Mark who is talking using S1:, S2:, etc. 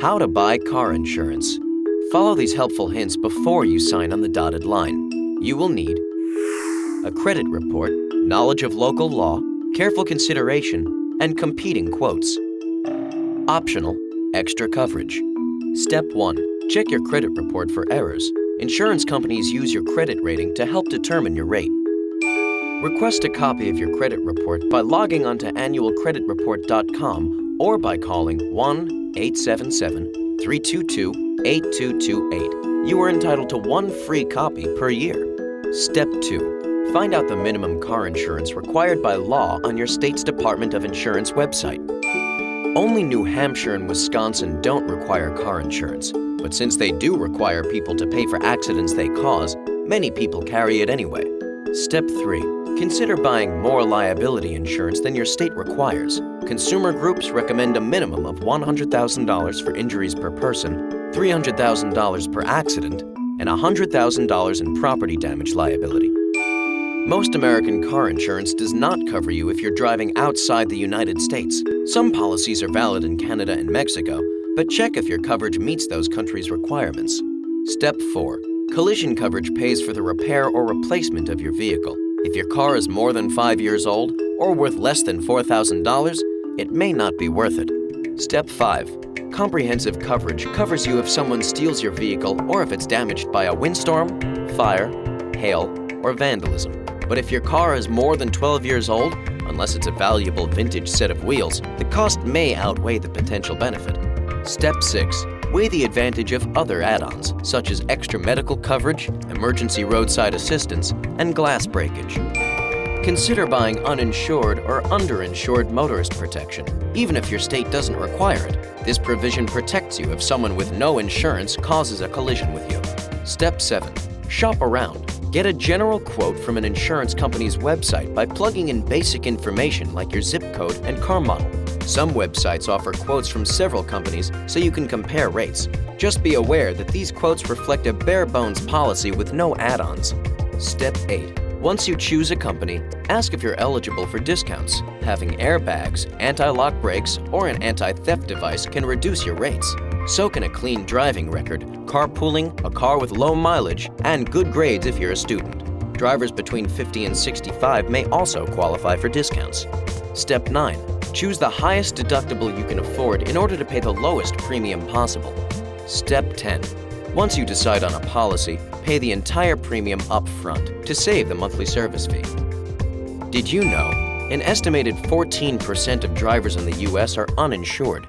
S1: How to buy car insurance. Follow these helpful hints before you sign on the dotted line. You will need a credit report, knowledge of local law, careful consideration, and competing quotes. Optional, extra coverage. Step 1. Check your credit report for errors. Insurance companies use your credit rating to help determine your rate. Request a copy of your credit report by logging onto annualcreditreport.com or by calling 1-877-322-8228. You are entitled to one free copy per year. Step 2. Find out the minimum car insurance required by law on your state's Department of Insurance website. Only New Hampshire and Wisconsin don't require car insurance, but since they do require people to pay for accidents they cause, many people carry it anyway. Step 3. Consider buying more liability insurance than your state requires. Consumer groups recommend a minimum of $100,000 for injuries per person, $300,000 per accident, and $100,000 in property damage liability. Most American car insurance does not cover you if you're driving outside the United States. Some policies are valid in Canada and Mexico, but check if your coverage meets those countries' requirements. Step 4. Collision coverage pays for the repair or replacement of your vehicle. If your car is more than 5 years old or worth less than $4,000, it may not be worth it. Step 5. Comprehensive coverage covers you if someone steals your vehicle or if it's damaged by a windstorm, fire, hail, or vandalism. But if your car is more than 12 years old, unless it's a valuable vintage set of wheels, the cost may outweigh the potential benefit. Step 6. Weigh the advantage of other add-ons, such as extra medical coverage, emergency roadside assistance, and glass breakage. Consider buying uninsured or underinsured motorist protection, even if your state doesn't require it. This provision protects you if someone with no insurance causes a collision with you. Step 7. Shop around. Get a general quote from an insurance company's website by plugging in basic information like your zip code and car model. Some websites offer quotes from several companies so you can compare rates. Just be aware that these quotes reflect a bare-bones policy with no add-ons. Step 8. Once you choose a company, ask if you're eligible for discounts. Having airbags, anti-lock brakes, or an anti-theft device can reduce your rates. So can a clean driving record, carpooling, a car with low mileage, and good grades if you're a student. Drivers between 50 and 65 may also qualify for discounts. Step 9. Choose the highest deductible you can afford in order to pay the lowest premium possible. Step 10. Once you decide on a policy, pay the entire premium up front to save the monthly service fee. Did you know an estimated 14% of drivers in the U.S. are uninsured?